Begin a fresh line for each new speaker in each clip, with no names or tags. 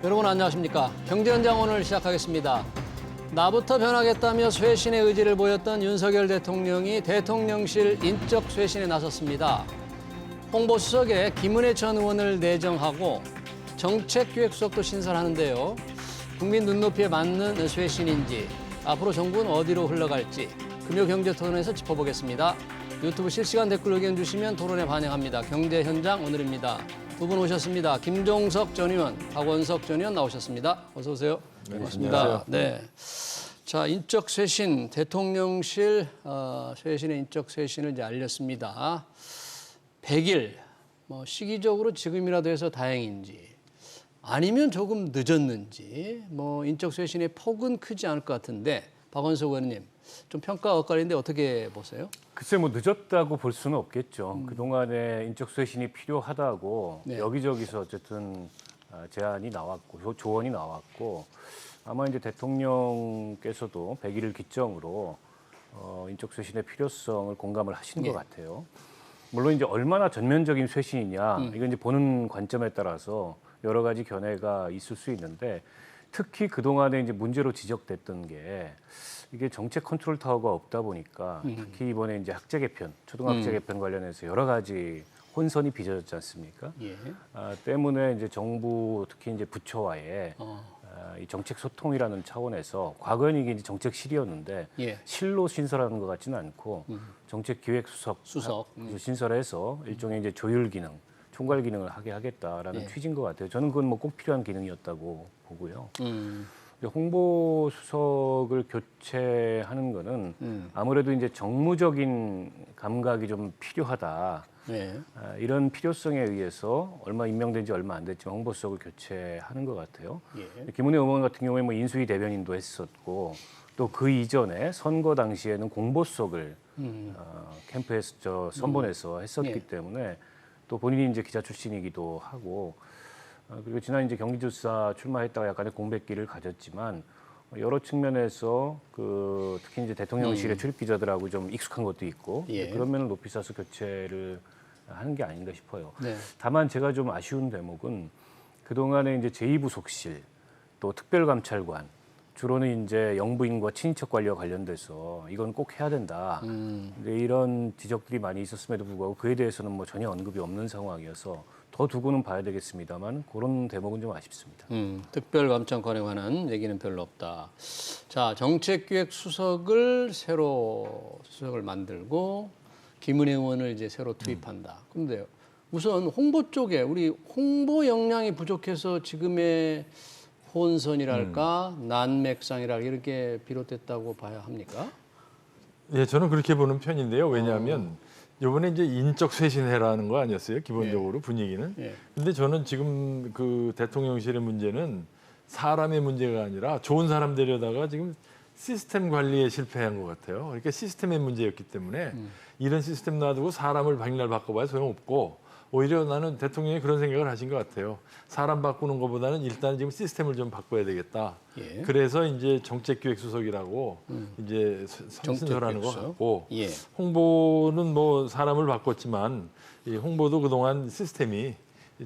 여러분 안녕하십니까? 경제현장 오늘 시작하겠습니다. 나부터 변하겠다며 쇄신의 의지를 보였던 윤석열 대통령이 대통령실 인적 쇄신에 나섰습니다. 홍보수석에 김은혜 전 의원을 내정하고 정책기획수석도 신설하는데요. 국민 눈높이에 맞는 쇄신인지 앞으로 정부는 어디로 흘러갈지 금요경제토론에서 짚어보겠습니다. 유튜브 실시간 댓글 의견 주시면 토론에 반영합니다. 경제현장 오늘입니다. 두 분 오셨습니다. 김종석 전 의원, 박원석 전 의원 나오셨습니다. 어서 오세요.
네,
반갑습니다.
안녕하세요.
네. 자, 인적 쇄신, 대통령실 쇄신의 인적 쇄신을 이제 알렸습니다. 100일, 시기적으로 지금이라도 해서 다행인지 아니면 조금 늦었는지 인적 쇄신의 폭은 크지 않을 것 같은데 박원석 의원님 좀 평가가 엇갈리는데 어떻게 보세요?
글쎄 늦었다고 볼 수는 없겠죠. 그동안에 인적 쇄신이 필요하다고
네.
여기저기서 어쨌든 제안이 나왔고 조언이 나왔고 아마 이제 대통령께서도 100일을 기점으로 인적 쇄신의 필요성을 공감을 하시는 것 같아요. 물론 이제 얼마나 전면적인 쇄신이냐 이건 이제 보는 관점에 따라서 여러 가지 견해가 있을 수 있는데 특히 그동안에 이제 문제로 지적됐던 게 이게 정책 컨트롤 타워가 없다 보니까 특히 이번에 이제 학제 개편, 초등학제 개편 관련해서 여러 가지 혼선이 빚어졌지 않습니까?
예.
때문에 이제 정부 특히 이제 부처와의 이 정책 소통이라는 차원에서 과거에는 이게 이제 정책실이었는데
예.
실로 신설하는 것 같지는 않고 정책기획수석 신설해서 일종의 이제 조율 기능, 총괄 기능을 하게 하겠다라는 취지인 것 같아요. 저는 그건 꼭 필요한 기능이었다고 보고요. 홍보 수석을 교체하는 거는 아무래도 이제 정무적인 감각이 좀 필요하다.
네.
이런 필요성에 의해서 임명된 지 얼마 안 됐지만 홍보 수석을 교체하는 것 같아요.
예.
김은혜 의원 같은 경우에 인수위 대변인도 했었고 또 그 이전에 선거 당시에는 공보수석을 캠프에서 선본에서 했었기 때문에 또 본인이 이제 기자 출신이기도 하고 그리고 지난 이제 경기도지사 출마했다가 약간의 공백기를 가졌지만 여러 측면에서 특히 이제 대통령실의 출입 기자들하고 좀 익숙한 것도 있고 그런 면을 높이 사서 교체를 하는 게 아닌가 싶어요.
네.
다만 제가 좀 아쉬운 대목은 그동안에 이제 제2부속실 또 특별감찰관 주로는 이제 영부인과 친인척 관리와 관련돼서 이건 꼭 해야 된다. 근데 이런 지적들이 많이 있었음에도 불구하고 그에 대해서는 전혀 언급이 없는 상황이어서 더 두고는 봐야 되겠습니다만 그런 대목은 좀 아쉽습니다.
특별감찰관에 관한 얘기는 별로 없다. 자, 정책기획수석을 새로 수석을 만들고 김은혜 의원을 이제 새로 투입한다. 그런데 우선 홍보 쪽에 우리 홍보 역량이 부족해서 지금의 혼선이랄까 난맥상이랄까 이렇게 비롯됐다고 봐야 합니까?
예, 저는 그렇게 보는 편인데요. 왜냐하면 이번에 이제 인적 쇄신해라는 거 아니었어요? 기본적으로 분위기는.
예.
근데 저는 지금 그 대통령실의 문제는 사람의 문제가 아니라 좋은 사람 데려다가 지금 시스템 관리에 실패한 것 같아요. 그러니까 시스템의 문제였기 때문에 이런 시스템 놔두고 사람을 백날 바꿔봐야 소용없고 오히려 나는 대통령이 그런 생각을 하신 것 같아요. 사람 바꾸는 것보다는 일단 지금 시스템을 좀 바꿔야 되겠다.
예.
그래서 이제 정책기획수석이라고 이제 신설하는 것 같고
예.
홍보는 사람을 바꿨지만 이 홍보도 그동안 시스템이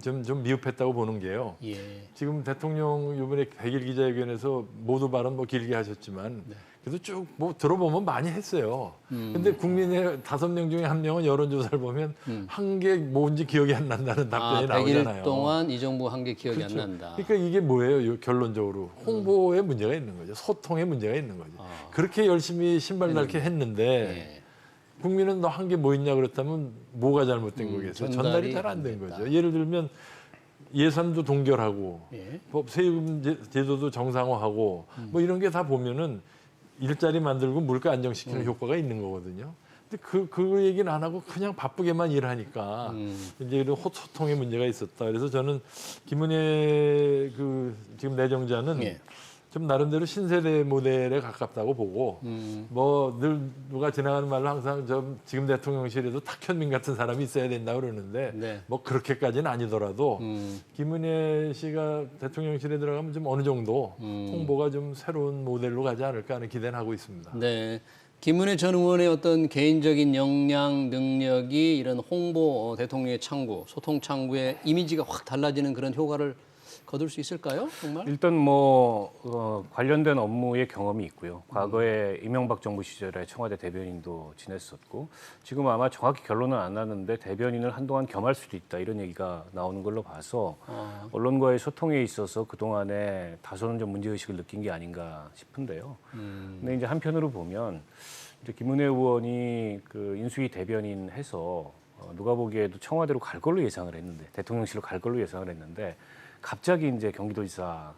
좀 미흡했다고 보는 게요.
예.
지금 대통령 이번에 100일 기자회견에서 모두 발언 길게 하셨지만 그래도 쭉 들어보면 많이 했어요. 근데 국민의 5명 중에 1명은 여론조사를 보면 한 게 뭔지 기억이 안 난다는 답변이
100일
나오잖아요.
동안 이 정부 한 게 기억이
그렇죠.
안 난다.
그러니까 이게 뭐예요? 결론적으로 홍보에 문제가 있는 거죠. 소통에 문제가 있는 거죠. 그렇게 열심히 신발 닳게 했는데 국민은 너 한 게 뭐 있냐 그렇다면 뭐가 잘못된 거겠어요? 전달이 잘 안 된 거죠. 예를 들면 예산도 동결하고 법 세금 제도도 정상화하고 이런 게 다 보면은 일자리 만들고 물가 안정시키는 효과가 있는 거거든요. 근데 그 얘기는 안 하고 그냥 바쁘게만 일하니까 이제 이런 소통에 문제가 있었다. 그래서 저는 김은혜 지금 내정자는 좀 나름대로 신세대 모델에 가깝다고 보고 늘 누가 지나가는 말로 항상 지금 대통령실에도 탁현민 같은 사람이 있어야 된다 그러는데 그렇게까지는 아니더라도 김은혜 씨가 대통령실에 들어가면 좀 어느 정도 홍보가 좀 새로운 모델로 가지 않을까 하는 기대는 하고 있습니다.
네. 김은혜 전 의원의 어떤 개인적인 역량, 능력이 이런 홍보, 대통령의 창구, 소통 창구의 이미지가 확 달라지는 그런 효과를 거둘 수 있을까요? 정말?
일단 관련된 업무의 경험이 있고요. 과거에 이명박 정부 시절에 청와대 대변인도 지냈었고 지금 아마 정확히 결론은 안 났는데 대변인을 한동안 겸할 수도 있다 이런 얘기가 나오는 걸로 봐서 언론과의 소통에 있어서 그동안에 다소는 좀 문제의식을 느낀 게 아닌가 싶은데요. 근데 이제 한편으로 보면 이제 김은혜 의원이 그 인수위 대변인 해서 누가 보기에도 청와대로 갈 걸로 예상을 했는데 대통령실로 갈 걸로 예상을 했는데 갑자기 이제 경기도지사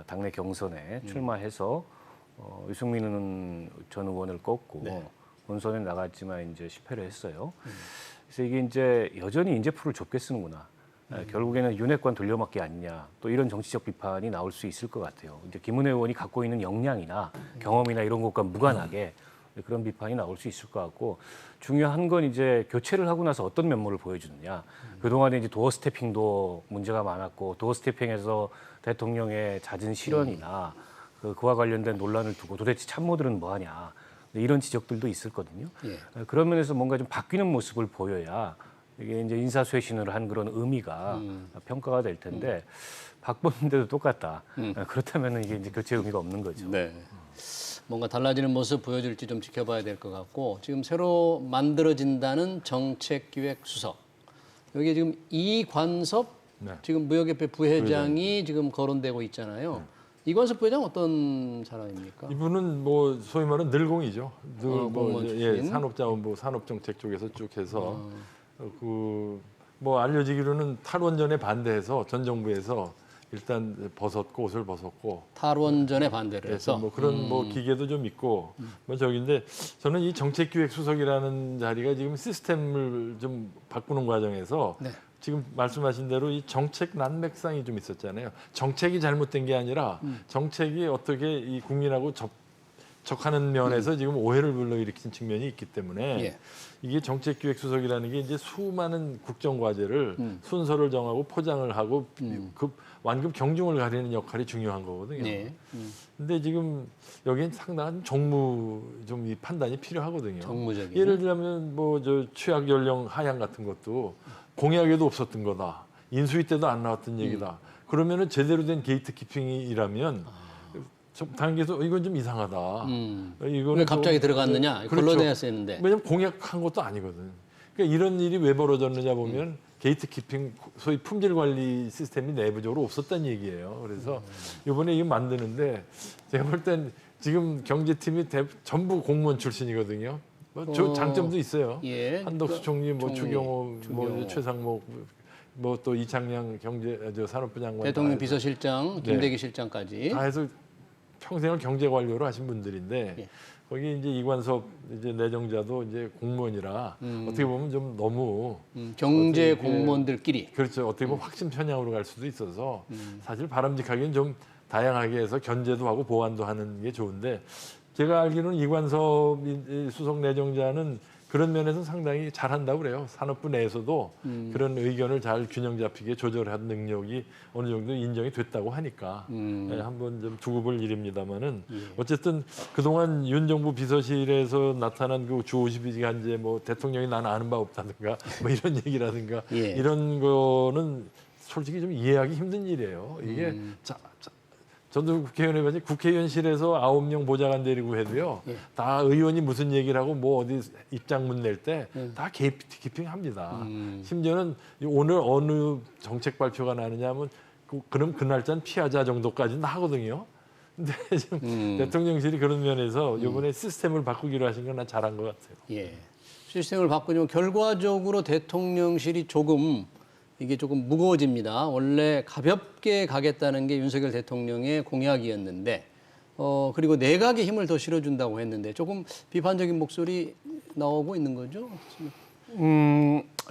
당내 경선에 출마해서 유승민 전 의원을 꺾고 본선에 나갔지만 이제 실패를 했어요. 그래서 이게 이제 여전히 인재풀을 좁게 쓰는구나. 결국에는 윤핵관 돌려막기 아니냐. 또 이런 정치적 비판이 나올 수 있을 것 같아요. 이제 김은혜 의원이 갖고 있는 역량이나 경험이나 이런 것과 무관하게 그런 비판이 나올 수 있을 것 같고 중요한 건 이제 교체를 하고 나서 어떤 면모를 보여주느냐. 그동안에 이제 도어 스태핑도 문제가 많았고 도어 스태핑에서 대통령의 잦은 실언이나 그와 관련된 논란을 두고 도대체 참모들은 뭐하냐. 이런 지적들도 있었거든요.
예.
그런 면에서 뭔가 좀 바뀌는 모습을 보여야 이게 이제 인사쇄신을 한 그런 의미가 평가가 될 텐데 바꿨는데도 똑같다. 그렇다면 이게 이제 교체 의미가 없는 거죠.
네. 뭔가 달라지는 모습 보여줄지 좀 지켜봐야 될 것 같고 지금 새로 만들어진다는 정책기획수석 여기 지금 이관섭 지금 무역협회 부회장이 지금 거론되고 있잖아요. 이관섭 부회장 어떤 사람입니까?
이분은 뭐 소위 말하는 늘공이죠.
공무원 출신.
산업자원부 산업정책 쪽에서 쭉 해서 뭐 알려지기로는 탈원전에 반대해서 전 정부에서 일단 벗었고 옷을 벗었고
탈원전에 반대를
그래서
해서
뭐 그런 뭐 기계도 좀 있고 뭐 저기인데 저는 이 정책기획수석이라는 자리가 지금 시스템을 좀 바꾸는 과정에서
네.
지금 말씀하신 대로 이 정책 난맥상이 좀 있었잖아요. 정책이 잘못된 게 아니라 정책이 어떻게 이 국민하고 접촉하는 면에서 지금 오해를 불러일으킨 측면이 있기 때문에
예.
이게 정책기획수석이라는 게 이제 수많은 국정과제를 순서를 정하고 포장을 하고 완급 경중을 가리는 역할이 중요한 거거든요.
네.
근데 지금 여기는 상당한 정무 좀 이 판단이 필요하거든요.
정무적인.
예를 들면 뭐 저 취약 연령 하향 같은 것도 공약에도 없었던 거다. 인수위 때도 안 나왔던 얘기다. 그러면은 제대로 된 게이트 키핑이라면 당에서 이건 좀 이상하다.
왜 갑자기 들어갔느냐?
그렇죠.
걸러내야 쓰는데.
왜냐면 공약한 것도 아니거든. 그러니까 이런 일이 왜 벌어졌느냐 보면 게이트 키핑, 소위 품질 관리 시스템이 내부적으로 없었다는 얘기예요. 그래서 이번에 이거 만드는데 제가 볼 땐 지금 경제팀이 전부 공무원 출신이거든요. 뭐 장점도 있어요.
예.
한덕수 총리, 뭐
총리,
추경호, 뭐
추경호.
최상목, 뭐 또 이창양 산업부 장관
대통령
다 해서
비서실장, 김대기 실장까지.
다 해서 평생을 경제 관료로 하신 분들인데
예.
거기 이제 이관섭 이제 내정자도 이제 공무원이라 어떻게 보면 좀 너무
경제
어떻게
공무원들끼리.
그렇죠. 어떻게 보면 확신 편향으로 갈 수도 있어서 사실 바람직하게는 좀 다양하게 해서 견제도 하고 보완도 하는 게 좋은데 제가 알기로는 이관섭 수석 내정자는 그런 면에서 상당히 잘한다고 그래요. 산업부 내에서도 그런 의견을 잘 균형 잡히게 조절한 능력이 어느 정도 인정이 됐다고 하니까 네, 한번 좀 두고 볼 일입니다만은 어쨌든 그동안 윤 정부 비서실에서 나타난 그 주 52시간제 뭐 대통령이 나는 아는 바 없다든가 뭐 이런 얘기라든가
예.
이런 거는 솔직히 좀 이해하기 힘든 일이에요. 이게 저도 국회의원 해봤지 국회의원실에서 9명 보좌관 데리고 해도요.
예.
다 의원이 무슨 얘기를 하고 뭐 어디 입장문 낼 때 다 게이트 키핑합니다. 심지어는 오늘 어느 정책 발표가 나느냐 하면 그럼 그 날짜는 피하자 정도까지는 하거든요. 근데 지금 대통령실이 그런 면에서 이번에 시스템을 바꾸기로 하신 건 난 잘한 것 같아요.
예. 시스템을 바꾸면 결과적으로 대통령실이 이게 조금 무거워집니다. 원래 가볍게 가겠다는 게 윤석열 대통령의 공약이었는데, 그리고 내각에 힘을 더 실어준다고 했는데 조금 비판적인 목소리 나오고 있는 거죠?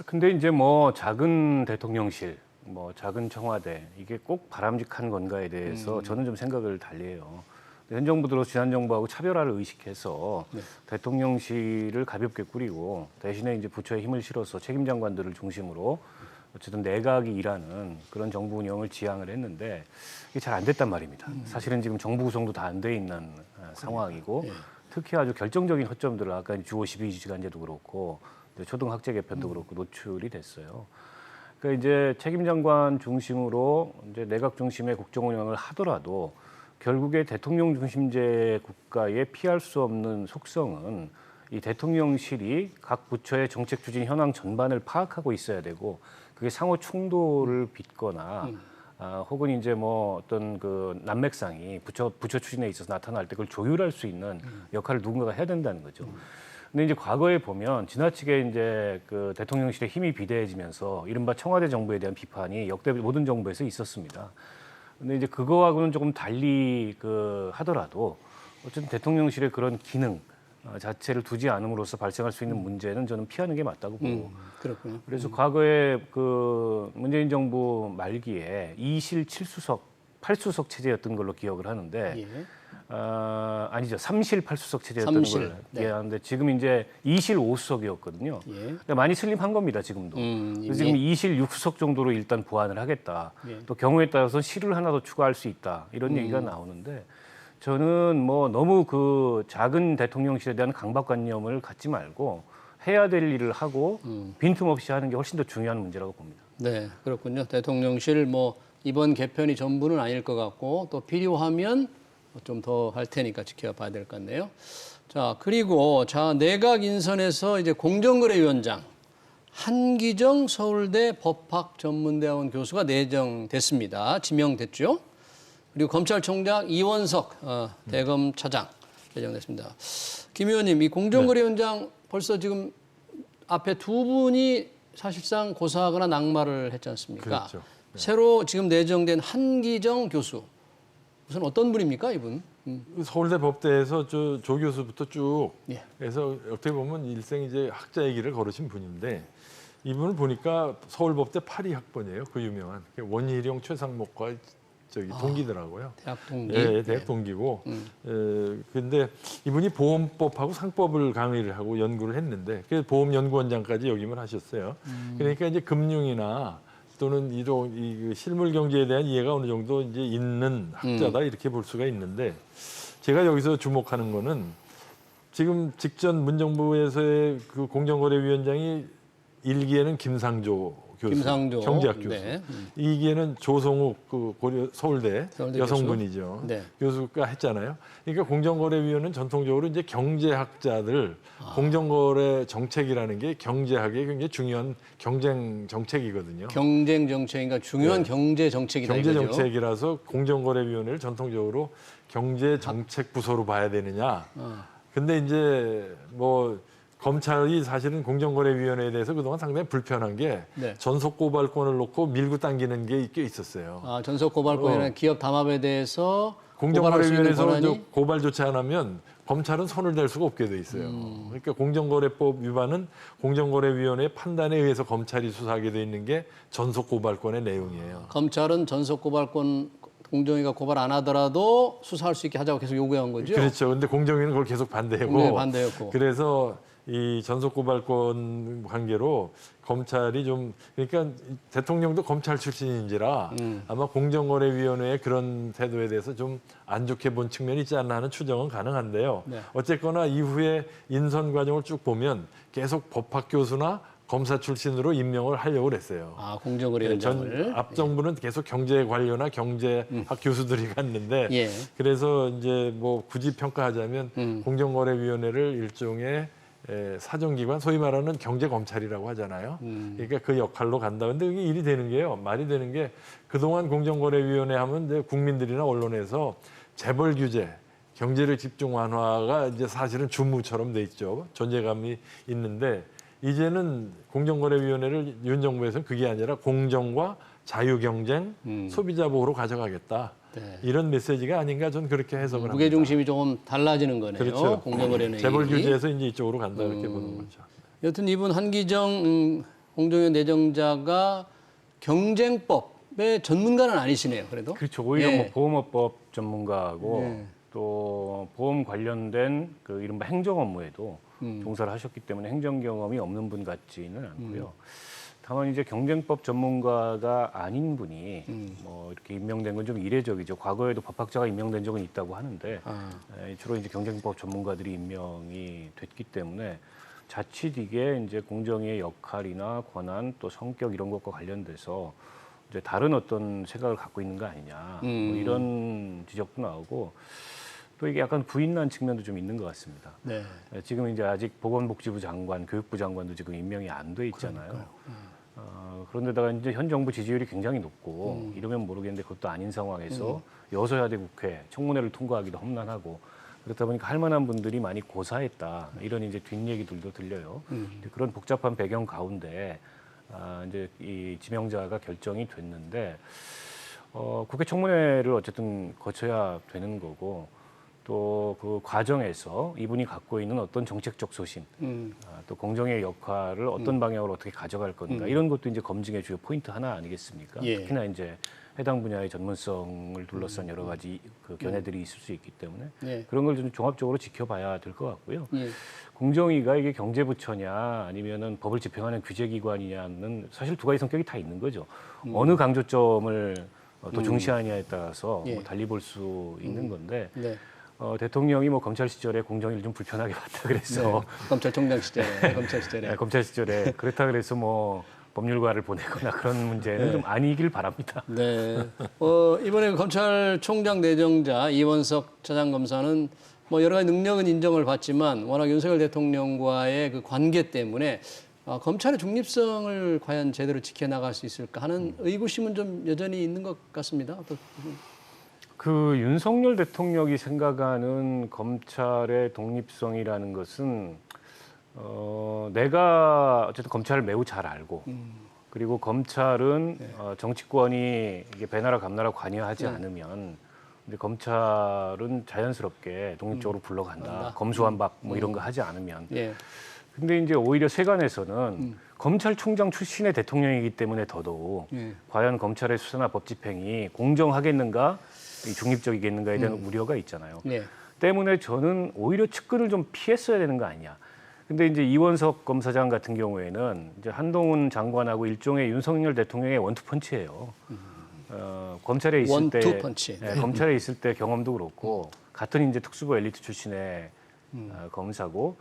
근데 이제 뭐 작은 대통령실, 뭐 작은 청와대 이게 꼭 바람직한 건가에 대해서 저는 좀 생각을 달리해요. 현 정부 들어 지난 정부하고 차별화를 의식해서 대통령실을 가볍게 꾸리고 대신에 이제 부처에 힘을 실어서 책임 장관들을 중심으로 어쨌든 내각이 일하는 그런 정부 운영을 지향을 했는데 이게 잘 안 됐단 말입니다. 사실은 지금 정부 구성도 다 안 돼 있는 상황이고 특히 아주 결정적인 허점들을 아까 주 52시간제도 그렇고 초등 학제 개편도 그렇고 노출이 됐어요. 그러니까 이제 책임장관 중심으로 이제 내각 중심의 국정 운영을 하더라도 결국에 대통령 중심제 국가에 피할 수 없는 속성은 이 대통령실이 각 부처의 정책 추진 현황 전반을 파악하고 있어야 되고 그게 상호 충돌을 빚거나 혹은 이제 뭐 어떤 그 난맥상이 부처 추진에 있어서 나타날 때 그걸 조율할 수 있는 역할을 누군가가 해야 된다는 거죠. 근데 이제 과거에 보면 지나치게 이제 그 대통령실의 힘이 비대해지면서 이른바 청와대 정부에 대한 비판이 역대 모든 정부에서 있었습니다. 근데 이제 그거하고는 조금 달리 그 하더라도 어쨌든 대통령실의 그런 기능 자체를 두지 않음으로써 발생할 수 있는 문제는 저는 피하는 게 맞다고 보고.
그렇군요.
그래서 과거에 그 문재인 정부 말기에 2실 7수석 8수석 체제였던 걸로 기억을 하는데
예.
아니죠. 3실 8수석 체제였던 걸로 기억하는데 지금 이제 2실 5수석이었거든요.
예.
근데 많이 슬림한 겁니다. 지금도. 그래서 지금 2실 6수석 정도로 일단 보완을 하겠다.
예.
또 경우에 따라서 실을 하나 더 추가할 수 있다. 이런 얘기가 나오는데 저는 뭐 너무 그 작은 대통령실에 대한 강박관념을 갖지 말고 해야 될 일을 하고 빈틈없이 하는 게 훨씬 더 중요한 문제라고 봅니다.
네, 그렇군요. 대통령실 뭐 이번 개편이 전부는 아닐 것 같고 또 필요하면 좀 더 할 테니까 지켜봐야 될 것 같네요. 자, 그리고 내각 인선에서 이제 공정거래위원장 한기정 서울대 법학전문대학원 교수가 내정됐습니다. 지명됐죠. 그리고 검찰총장 이원석 대검차장 내정됐습니다. 김 의원님, 이 공정거래위원장 벌써 지금 앞에 두 분이 사실상 고사하거나 낙마를 했지 않습니까?
그렇죠. 네.
새로 지금 내정된 한기정 교수. 우선 어떤 분입니까, 이분?
서울대 법대에서 조 교수부터 쭉
예.
해서 어떻게 보면 일생 이제 학자의 길을 걸으신 분인데 이분을 보니까 서울법대 82학번이에요. 그 유명한 원희룡 최상목과 저기 동기더라고요.
대학 동기.
예, 대학 동기고. 근데 이분이 보험법하고 상법을 강의를 하고 연구를 했는데 그래서 보험연구원장까지 역임을 하셨어요. 그러니까 이제 금융이나 또는 이 실물 경제에 대한 이해가 어느 정도 이제 있는 학자다 이렇게 볼 수가 있는데 제가 여기서 주목하는 거는 지금 직전 문정부에서의 그 공정거래위원장이 1기에는 김상조 교수,
김상조.
경제학 교수.
네.
2기에는 조성욱 그 고려 서울대 여성분이죠.
네.
교수가 했잖아요. 그러니까 공정거래위원회는 전통적으로 이제 경제학자들 공정거래 정책이라는 게 경제학의 굉장히 중요한 경쟁 정책이거든요.
경쟁 정책인가 중요한
네.
경제 정책이다
경제
이거죠.
정책이라서 공정거래위원회를 전통적으로 경제 정책 부서로 봐야 되느냐. 근데 이제 뭐 검찰이 사실은 공정거래위원회에 대해서 그동안 상당히 불편한 게
네.
전속 고발권을 놓고 밀고 당기는 게 꽤 있었어요.
전속 고발권이나 기업 담합에 대해서
공정거래위원회에서
고발할 수 있는 권한이
고발조차 안 하면 검찰은 손을 댈 수가 없게 돼 있어요. 그러니까 공정거래법 위반은 공정거래위원회 판단에 의해서 검찰이 수사하게 돼 있는 게 전속 고발권의 내용이에요.
검찰은 전속 고발권 공정위가 고발 안 하더라도 수사할 수 있게 하자고 계속 요구한 거죠.
그렇죠. 근데 공정위는 그걸 계속 반대했고.
공정위 반대였고.
그래서 이 전속 고발권 관계로 검찰이 좀 그러니까 대통령도 검찰 출신인지라 아마 공정거래위원회의 그런 태도에 대해서 좀 안 좋게 본 측면이 있지 않나 하는 추정은 가능한데요.
네.
어쨌거나 이후에 인선 과정을 쭉 보면 계속 법학 교수나 검사 출신으로 임명을 하려고 그랬어요.
공정거래위원장을.
앞 정부는 계속 경제 관료나 경제학 교수들이 갔는데
예.
그래서 이제 뭐 굳이 평가하자면 공정거래위원회를 일종의 사정기관, 소위 말하는 경제검찰이라고 하잖아요. 그러니까 그 역할로 간다. 근데 이게 일이 되는 게요. 말이 되는 게 그동안 공정거래위원회 하면 이제 국민들이나 언론에서 재벌 규제, 경제를 집중 완화가 이제 사실은 주무처럼 돼 있죠. 존재감이 있는데 이제는 공정거래위원회를 윤 정부에서는 그게 아니라 공정과 자유경쟁, 소비자 보호로 가져가겠다.
네.
이런 메시지가 아닌가 저는 그렇게 해석을 합니다.
무게 중심이 조금 달라지는 거네요.
그렇죠.
공정거래는
재벌 규제에서 이제 이쪽으로 간다 이렇게 보는 거죠.
여튼 이분 한기정 공정위원 내정자가 경쟁법의 전문가는 아니시네요. 그래도.
그렇죠. 오히려
예.
뭐 보험업법 전문가하고
예.
또 보험 관련된 그 이른바 행정 업무에도 종사를 하셨기 때문에 행정 경험이 없는 분 같지는 않고요. 다만 이제 경쟁법 전문가가 아닌 분이 뭐 이렇게 임명된 건 좀 이례적이죠. 과거에도 법학자가 임명된 적은 있다고 하는데 주로 이제 경쟁법 전문가들이 임명이 됐기 때문에 자칫 이게 이제 공정위의 역할이나 권한 또 성격 이런 것과 관련돼서 이제 다른 어떤 생각을 갖고 있는 거 아니냐 뭐 이런 지적도 나오고 또 이게 약간 부인난 측면도 좀 있는 것 같습니다.
네.
지금 이제 아직 보건복지부 장관, 교육부 장관도 지금 임명이 안 돼 있잖아요. 그런데다가 이제 현 정부 지지율이 굉장히 높고 이러면 모르겠는데 그것도 아닌 상황에서 여소야대 국회 청문회를 통과하기도 험난하고 그렇다 보니까 할 만한 분들이 많이 고사했다 이런 이제 뒷얘기들도 들려요. 그런 복잡한 배경 가운데 이제 이 지명자가 결정이 됐는데 국회 청문회를 어쨌든 거쳐야 되는 거고 또 그 과정에서 이분이 갖고 있는 어떤 정책적 소신, 또 공정의 역할을 어떤 방향으로 어떻게 가져갈 건가 이런 것도 이제 검증의 주요 포인트 하나 아니겠습니까?
예.
특히나 이제 해당 분야의 전문성을 둘러싼 여러 가지 그 견해들이 있을 수 있기 때문에
예.
그런 걸 좀 종합적으로 지켜봐야 될 것 같고요.
예.
공정위가 이게 경제부처냐 아니면은 법을 집행하는 규제기관이냐는 사실 두 가지 성격이 다 있는 거죠. 어느 강조점을 더 중시하냐에 따라서
예.
뭐 달리 볼 수 있는 건데
네.
대통령이 뭐 검찰 시절에 공정위를 좀 불편하게 봤다 그래서
네. 검찰총장 시절에 검찰 시절에
검찰 시절에 그렇다 그래서 뭐 법률가를 보내거나 그런 문제는 좀 아니길 바랍니다.
네. 이번에 검찰총장 내정자 이원석 차장검사는 뭐 여러 가지 능력은 인정을 받지만 워낙 윤석열 대통령과의 그 관계 때문에 검찰의 중립성을 과연 제대로 지켜나갈 수 있을까 하는 의구심은 좀 여전히 있는 것 같습니다.
그 윤석열 대통령이 생각하는 검찰의 독립성이라는 것은 내가 어쨌든 검찰을 매우 잘 알고 그리고 검찰은 정치권이 이게 배나라 감나라 관여하지 않으면 근데 검찰은 자연스럽게 독립적으로 굴러간다. 검수완박 뭐 이런 거 하지 않으면.
예.
근데 이제 오히려 세간에서는 검찰총장 출신의 대통령이기 때문에 더더욱 과연 검찰의 수사나 법 집행이 공정하겠는가, 중립적이겠는가에 대한 우려가 있잖아요.
예.
때문에 저는 오히려 측근을 좀 피했어야 되는 거 아니냐. 근데 이제 이원석 검사장 같은 경우에는 이제 한동훈 장관하고 일종의 윤석열 대통령의 원투펀치예요. 검찰에 있을 때,
원투펀치.
네, 검찰에 있을 때 경험도 그렇고 같은 이제 특수부 엘리트 출신의 검사고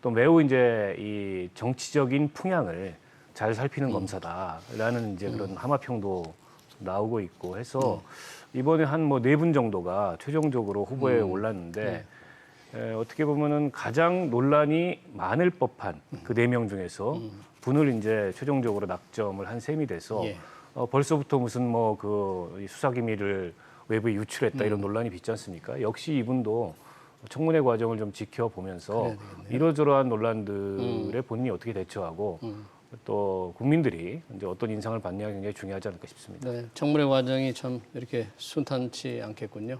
또 매우 이제 이 정치적인 풍향을 잘 살피는 검사다라는 이제 그런 함화평도 나오고 있고 해서 이번에 한 뭐 4분 정도가 최종적으로 후보에 올랐는데 어떻게 보면은 가장 논란이 많을 법한 그 4명 중에서 분을 이제 최종적으로 낙점을 한 셈이 돼서
예.
벌써부터 무슨 뭐 그 수사 기밀을 외부에 유출했다 이런 논란이 빚지 않습니까? 역시 이분도 청문회 과정을 좀 지켜보면서 이러저러한 논란들에 본인이 어떻게 대처하고 또 국민들이 이제 어떤 인상을 받느냐가 굉장히 중요하지 않을까 싶습니다.
네, 청문회 과정이 참 이렇게 순탄치 않겠군요.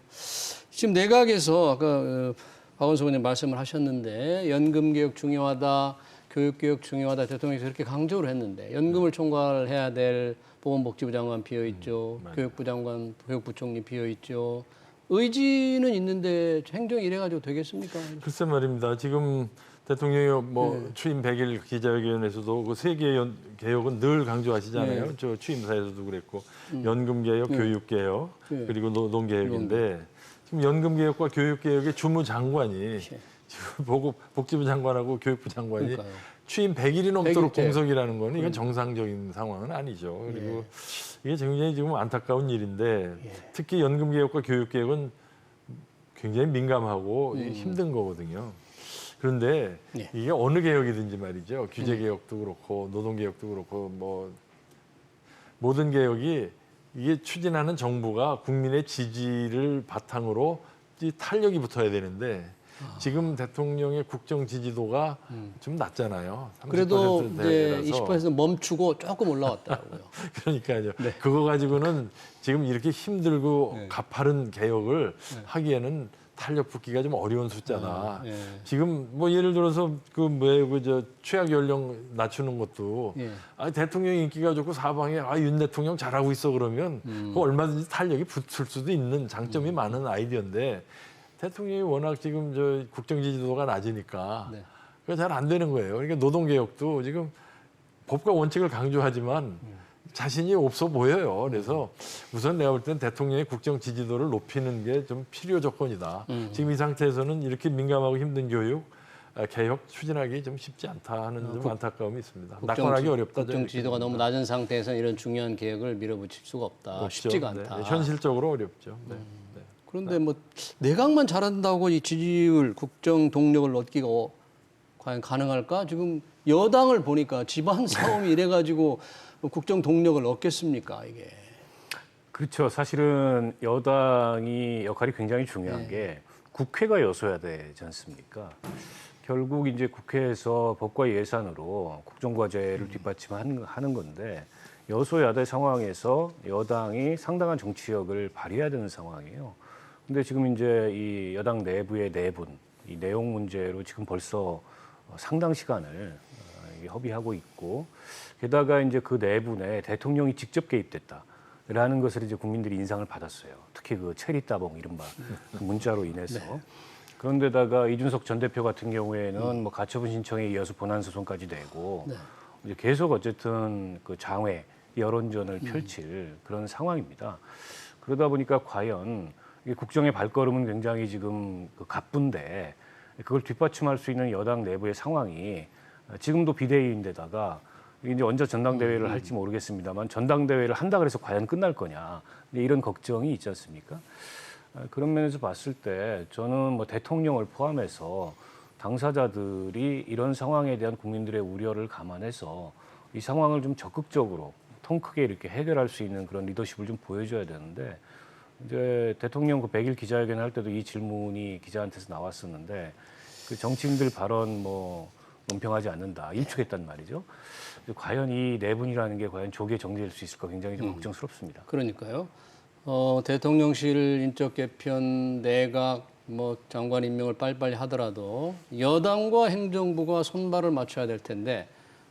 지금 내각에서 아까 박원순 의원님 말씀을 하셨는데 연금 개혁 중요하다, 교육 개혁 중요하다 대통령이 그렇게 강조를 했는데 연금을 총괄해야 될 보건복지부 장관 비어 있죠, 교육부 장관, 교육부총리 비어 있죠. 의지는 있는데 행정이 이래가지고 되겠습니까?
글쎄 말입니다. 지금 대통령이 뭐 취임 100일 기자회견에서도 그 세 개의 개혁은 늘 강조하시잖아요. 저 취임사에서도 그랬고 연금 개혁, 교육 개혁, 그리고 노동 개혁인데 지금 연금 개혁과 교육 개혁의 주무 장관이 지금 복지부 장관하고 교육부 장관이 취임 100일이 넘도록
100일째.
공석이라는 거는 이건 정상적인 상황은 아니죠. 그리고 이게 굉장히 지금 안타까운 일인데 특히 연금 개혁과 교육 개혁은 굉장히 민감하고 힘든 거거든요. 그런데 이게 어느 개혁이든지 말이죠. 규제 개혁도 그렇고 노동 개혁도 그렇고 뭐 모든 개혁이 이게 추진하는 정부가 국민의 지지를 바탕으로 탄력이 붙어야 되는데 지금 대통령의 국정 지지도가 좀 낮잖아요. 30%
그래도 이제
대라서.
20% 멈추고 조금 올라왔더라고요.
그러니까요. 그거 가지고는 지금 이렇게 힘들고 가파른 개혁을 하기에는 탄력 붙기가 좀 어려운 숫자다. 지금 뭐 예를 들어서 그 최악 연령 낮추는 것도 대통령 인기가 좋고 사방에 윤 대통령 잘하고 있어 그러면 그 얼마든지 탄력이 붙을 수도 있는 장점이 많은 아이디어인데 대통령이 워낙 지금 국정 지지도가 낮으니까 그게 잘 안 되는 거예요. 그러니까 노동 개혁도 지금 법과 원칙을 강조하지만 자신이 없어 보여요. 그래서 우선 내가 볼 때는 대통령의 국정 지지도를 높이는 게 좀 필요 조건이다. 지금 이 상태에서는 이렇게 민감하고 힘든 교육, 개혁 추진하기 좀 쉽지 않다 하는 좀 안타까움이 있습니다.
국정
낙관하기 어렵다.
국정 지지도가 너무 낮은 상태에서 이런 중요한 계획을 밀어붙일 수가 없다.
없죠.
쉽지가
네,
않다.
현실적으로 어렵죠. 네. 네.
그런데 뭐 내각만 잘한다고 이 지지율, 국정 동력을 얻기가 과연 가능할까? 지금 여당을 보니까 집안 싸움이 이래가지고 국정 동력을 얻겠습니까 이게?
그렇죠. 사실은 여당이 역할이 굉장히 중요한 게 국회가 여소야되지 않습니까? 결국 이제 국회에서 법과 예산으로 국정과제를 뒷받침하는 건데 여소야대 상황에서 여당이 상당한 정치력을 발휘해야 되는 상황이에요. 근데 지금 이제 이 여당 내부의 내분, 이 내용 문제로 지금 벌써 상당 시간을 협의하고 있고, 게다가 이제 그 내분에 대통령이 직접 개입됐다라는 것을 이제 국민들이 인상을 받았어요. 특히 그 체리 따봉 이른바 그 문자로 인해서. 그런데다가 이준석 전 대표 같은 경우에는 뭐 가처분 신청에 이어서 본안 소송까지 내고 이제 계속 어쨌든 그 장외 여론전을 펼칠 그런 상황입니다. 그러다 보니까 과연 이 국정의 발걸음은 굉장히 지금 그 가쁜데 그걸 뒷받침할 수 있는 여당 내부의 상황이 지금도 비대위인데다가 이제 언제 전당대회를 할지 모르겠습니다만 전당대회를 한다 그래서 과연 끝날 거냐 이런 걱정이 있지 않습니까? 그런 면에서 봤을 때 저는 뭐 대통령을 포함해서 당사자들이 이런 상황에 대한 국민들의 우려를 감안해서 이 상황을 좀 적극적으로 통 크게 이렇게 해결할 수 있는 그런 리더십을 좀 보여줘야 되는데 이제 대통령 그 100일 기자회견 할 때도 이 질문이 기자한테서 나왔었는데 그 정치인들 발언 뭐 논평하지 않는다 일축했단 말이죠. 과연 이 내분이라는 게 과연 조기에 정리될 수 있을까 굉장히 좀 걱정스럽습니다.
그러니까요. 대통령실 인적 개편, 내각, 뭐 장관 임명을 빨리빨리 하더라도 여당과 행정부가 손발을 맞춰야 될 텐데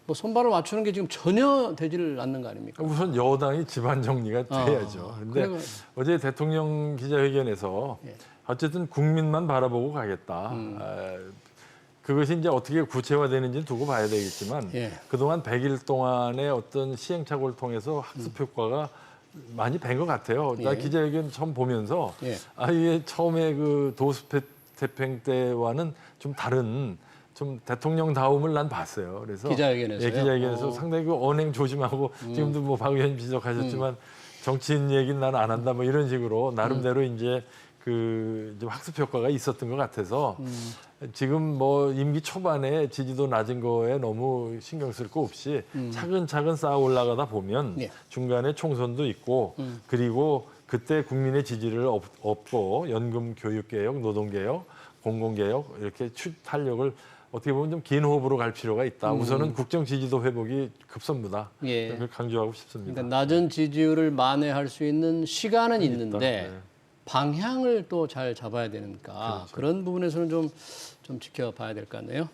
뭐 손발을 맞추는 게 지금 전혀 되지를 않는 거 아닙니까?
우선 여당이 집안 정리가 돼야죠. 그런데 어제 대통령 기자회견에서 어쨌든 국민만 바라보고 가겠다. 그것이 이제 어떻게 구체화되는지는 두고 봐야 되겠지만 그동안 100일 동안의 어떤 시행착오를 통해서 학습 효과가 많이 뵌 것 같아요. 나 기자회견 처음 보면서 이게 처음에 그 도수태평 때와는 좀 다른 좀 대통령다움을 난 봤어요. 그래서
기자회견에서요?
기자회견에서 상당히 그 언행 조심하고 지금도 뭐 박 의원님 지적하셨지만 정치인 얘기는 난 안 한다 뭐 이런 식으로 나름대로 이제 그 좀 학습 효과가 있었던 것 같아서 지금 뭐 임기 초반에 지지도 낮은 거에 너무 신경 쓸 거 없이 차근차근 쌓아 올라가다 보면 중간에 총선도 있고 그리고 그때 국민의 지지를 얻고 연금 교육개혁, 노동개혁, 공공개혁 이렇게 탄력을 어떻게 보면 좀 긴 호흡으로 갈 필요가 있다. 우선은 국정 지지도 회복이 급선무다. 그걸 강조하고 싶습니다.
그러니까 낮은 지지율을 만회할 수 있는 시간은 있는데 방향을 또 잘 잡아야 되니까 그런 부분에서는 좀 지켜봐야 될 것 같네요.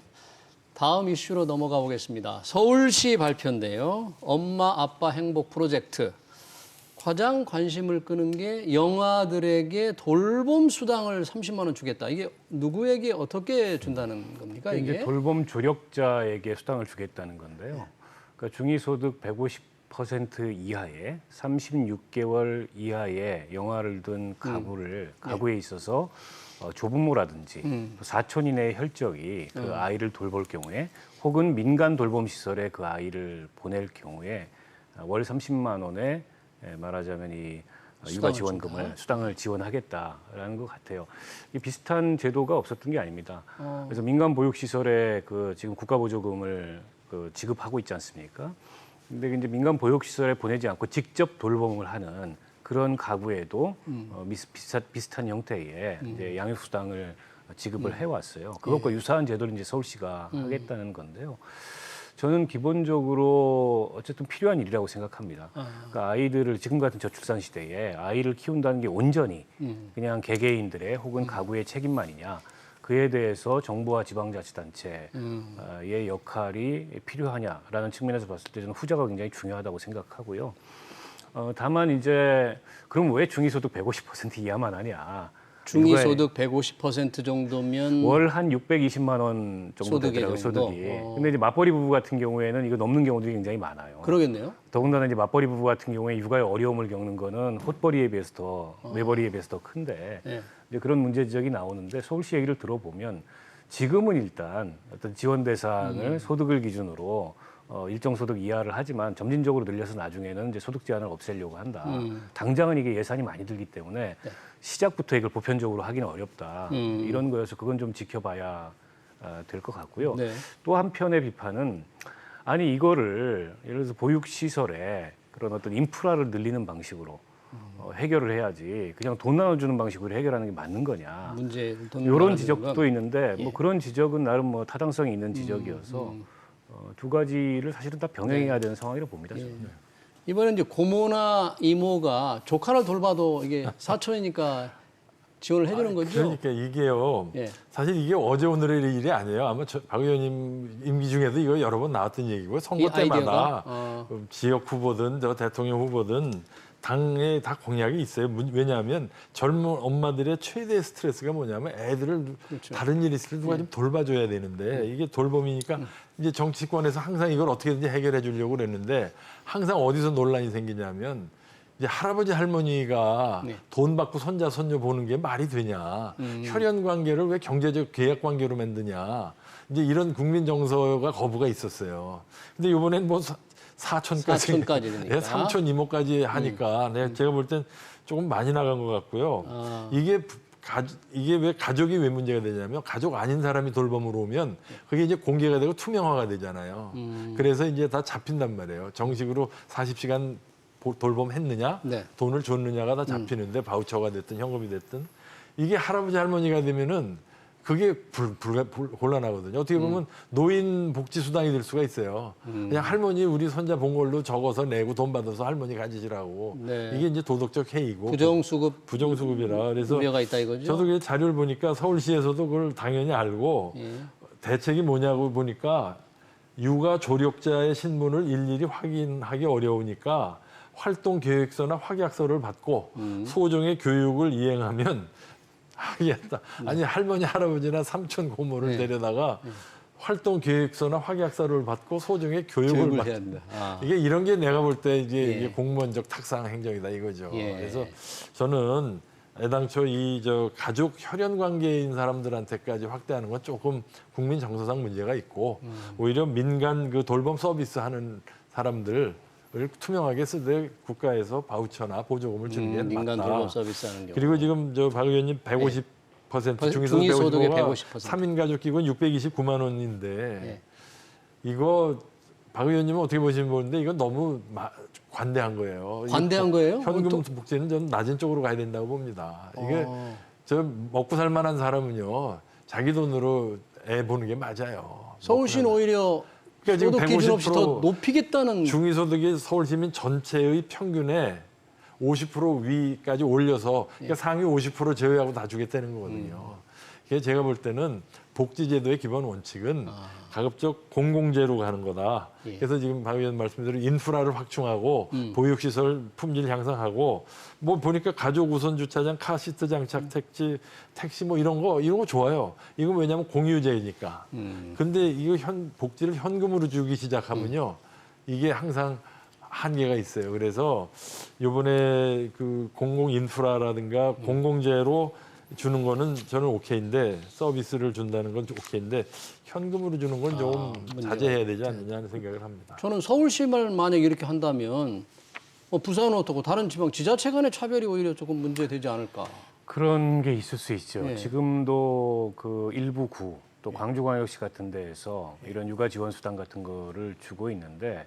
다음 이슈로 넘어가 보겠습니다. 서울시 발표인데요. 엄마 아빠 행복 프로젝트. 가장 관심을 끄는 게 영아들에게 돌봄 수당을 30만 원 주겠다. 이게 누구에게 어떻게 준다는 겁니까? 이게
돌봄 조력자에게 수당을 주겠다는 건데요. 그러니까 중위소득 150% 이하의 36개월 이하의 영아를 둔 가구에 있어서 조부모라든지 사촌 이내의 혈족이 그 아이를 돌볼 경우에 혹은 민간 돌봄 시설에 그 아이를 보낼 경우에 월 30만 원에 말하자면 이 육아 지원금을 수당을 지원하겠다라는 것 같아요. 이 비슷한 제도가 없었던 게 아닙니다. 그래서 민간 보육 시설에 그 지금 국가 보조금을 그 지급하고 있지 않습니까? 근데 이제 민간 보육 시설에 보내지 않고 직접 돌봄을 하는 그런 가구에도 비슷한 형태의 이제 양육 수당을 지급을 해왔어요. 그것과 유사한 제도를 이제 서울시가 하겠다는 건데요. 저는 기본적으로 어쨌든 필요한 일이라고 생각합니다. 그러니까 아이들을 지금 같은 저출산 시대에 아이를 키운다는 게 온전히 그냥 개개인들의 혹은 가구의 책임만이냐. 그에 대해서 정부와 지방자치단체의 역할이 필요하냐라는 측면에서 봤을 때 저는 후자가 굉장히 중요하다고 생각하고요. 다만 이제 그럼 왜 중위소득 150% 이하만 하냐?
중위소득 150% 정도면
월 한 620만 원 정도 되더라고요, 소득이. 근데 이제 맞벌이 부부 같은 경우에는 이거 넘는 경우들이 굉장히 많아요.
그러겠네요.
더군다나 이제 맞벌이 부부 같은 경우에 육아에 어려움을 겪는 거는 헛벌이에 비해서 외벌이에 비해서 더 큰데 이제 그런 문제 지적이 나오는데 서울시 얘기를 들어보면 지금은 일단 어떤 지원 대상을 소득을 기준으로 일정 소득 이하를 하지만 점진적으로 늘려서 나중에는 이제 소득 제한을 없애려고 한다. 당장은 이게 예산이 많이 들기 때문에 시작부터 이걸 보편적으로 하기는 어렵다. 이런 거여서 그건 좀 지켜봐야 될 것 같고요.
네.
또 한편의 비판은 아니 이거를 예를 들어서 보육 시설에 그런 어떤 인프라를 늘리는 방식으로 해결을 해야지 그냥 돈 나눠주는 방식으로 해결하는 게 맞는 거냐.
문제 돈
이런
나가는
지적도
건.
있는데
예.
뭐 그런 지적은 나름 뭐 타당성이 있는 지적이어서 두 가지를 사실은 다 병행해야 되는 상황이라고 봅니다. 저는.
이번에 이제 고모나 이모가 조카를 돌봐도 이게 사촌이니까 지원을 해주는 거죠.
그러니까 이게요.
예.
사실 이게 어제 오늘의 일이 아니에요. 아마 박 의원님 임기 중에도 이거 여러 번 나왔던 얘기고 선거
이 아이디어가?
때마다 지역 후보든 저 대통령 후보든 당에 다 공약이 있어요. 왜냐하면 젊은 엄마들의 최대 스트레스가 뭐냐면 애들을
그렇죠.
다른 일 있을 때 누가 좀 돌봐줘야 되는데 이게 돌봄이니까 이제 정치권에서 항상 이걸 어떻게든지 해결해 주려고 그랬는데 항상 어디서 논란이 생기냐면 이제 할아버지 할머니가
네.
돈 받고 손자 손녀 보는 게 말이 되냐? 혈연 관계를 왜 경제적 계약 관계로 만드냐? 이제 이런 국민 정서가 거부가 있었어요. 근데 이번엔 뭐 사촌까지,
사촌까지 되니까.
네, 삼촌 이모까지 하니까 제가 볼 땐 조금 많이 나간 것 같고요. 이게 왜 가족이 왜 문제가 되냐면 가족 아닌 사람이 돌봄으로 오면 그게 이제 공개가 되고 투명화가 되잖아요. 그래서 이제 다 잡힌단 말이에요. 정식으로 40시간 돌봄했느냐,
네.
돈을 줬느냐가 다 잡히는데 바우처가 됐든 현금이 됐든 이게 할아버지 할머니가 되면은 그게 곤란하거든요. 어떻게 보면 노인 복지 수당이 될 수가 있어요. 그냥 할머니 우리 손자 본 걸로 적어서 내고 돈 받아서 할머니 가지시라고.
네.
이게 이제 도덕적 해이고
부정수급이라
그래서
우려가 있다 이거죠.
저도 그 자료를 보니까 서울시에서도 그걸 당연히 알고
예.
대책이 뭐냐고 보니까 육아 조력자의 신분을 일일이 확인하기 어려우니까 활동 계획서나 확약서를 받고 소정의 교육을 이행하면 하겠다. 아니 할머니 할아버지나 삼촌 고모를
네.
데려다가 활동 계획서나 확약서를 받고 소정의 교육을
해야 된다. 아.
이게 이런 게 내가 볼 때 이게,
예.
이게 공무원적 탁상 행정이다 이거죠.
예.
그래서 저는 애당초 이 가족 혈연 관계인 사람들한테까지 확대하는 건 조금 국민 정서상 문제가 있고 오히려 민간 그 돌봄 서비스 하는 사람들을 투명하게 쓰되 국가에서 바우처나 보조금을 주는 게
민간
맞다.
돌봄 서비스하는 경우.
그리고 지금 박 의원님 150%
중위소득의
150%가
150%.
3인 가족 기본 629만 원인데
예.
이거 박 의원님은 어떻게 보시는 분인데 이건 너무 관대한 거예요.
관대한 거예요?
현금 복지는 저는 낮은 쪽으로 가야 된다고 봅니다. 이게 저 먹고 살 만한 사람은요 자기 돈으로 애 보는 게 맞아요.
서울시는 오히려
그러니까 지금
소득 기준 없이
150%
더 높이겠다는
중위소득이 서울 시민 전체의 평균에 50% 위까지 올려서 그러니까 상위 50% 제외하고 다 주겠다는 거거든요. 그게 제가 볼 때는 복지제도의 기본 원칙은 가급적 공공재로 가는 거다.
예.
그래서 지금 박 의원 말씀대로 인프라를 확충하고 보육시설 품질 향상하고 뭐 보니까 가족 우선 주차장, 카시트 장착 택시 뭐 이런 거 좋아요. 이건 왜냐하면 공유제니까. 근데 이거 복지를 현금으로 주기 시작하면요. 이게 항상 한계가 있어요. 그래서 이번에 그 공공 인프라라든가 공공재로 주는 거는 저는 오케이인데 서비스를 준다는 건 오케이인데 현금으로 주는 건 좀 자제해야 되지 않느냐 하는 생각을 합니다.
저는 서울시만 만약 이렇게 한다면 부산은 어떻고 다른 지방 지자체 간의 차별이 오히려 조금 문제되지 않을까.
그런 게 있을 수 있죠.
네.
지금도 그 일부 구, 또 광주광역시 같은 데에서 이런 육아 지원 수당 같은 거를 주고 있는데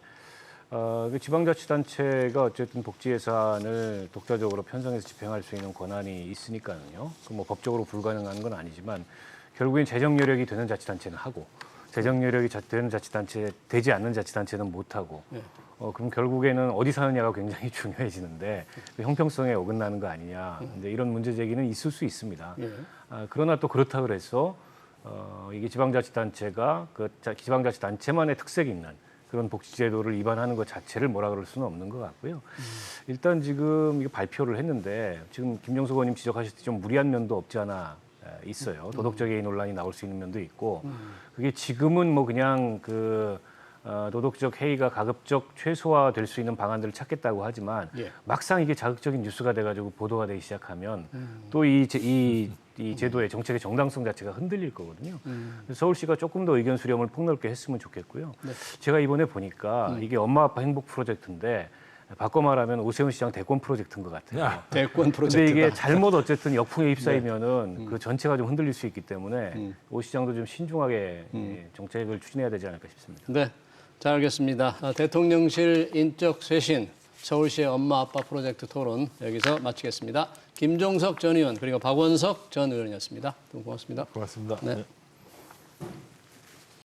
그 지방자치단체가 어쨌든 복지 예산을 독자적으로 편성해서 집행할 수 있는 권한이 있으니까요. 그 뭐 법적으로 불가능한 건 아니지만 결국엔 재정 여력이 되는 자치단체는 하고 재정 여력이 되는 자치단체 되지 않는 자치단체는 못 하고 그럼 결국에는 어디 사느냐가 굉장히 중요해지는데 그 형평성에 어긋나는 거 아니냐. 근데 이런 문제 제기는 있을 수 있습니다. 그러나 또 그렇다 그래서 이게 지방자치단체가 그 지방자치단체만의 특색이 있는 그런 복지제도를 위반하는 것 자체를 뭐라 그럴 수는 없는 것 같고요. 일단 지금 이거 발표를 했는데 지금 김정숙 의원님 지적하실 때 좀 무리한 면도 없지 않아 있어요. 도덕적 해이 논란이 나올 수 있는 면도 있고 그게 지금은 뭐 그냥 그 도덕적 해이가 가급적 최소화될 수 있는 방안들을 찾겠다고 하지만
예.
막상 이게 자극적인 뉴스가 돼가지고 보도가 되기 시작하면 또 이 제도의 정책의 정당성 자체가 흔들릴 거거든요. 그래서 서울시가 조금 더 의견 수렴을 폭넓게 했으면 좋겠고요.
네.
제가 이번에 보니까 이게 엄마 아빠 행복 프로젝트인데 바꿔 말하면 오세훈 시장 대권 프로젝트인 것 같아요.
대권
근데
프로젝트다.
이게 잘못 어쨌든 역풍에 휩싸이면은 그 전체가 좀 흔들릴 수 있기 때문에 오 시장도 좀 신중하게 정책을 추진해야 되지 않을까 싶습니다.
네, 잘 알겠습니다. 대통령실 인적 쇄신 서울시의 엄마 아빠 프로젝트 토론 여기서 마치겠습니다. 김종석 전 의원 그리고 박원석 전 의원이었습니다. 두 분 고맙습니다.
고맙습니다.
네.
네.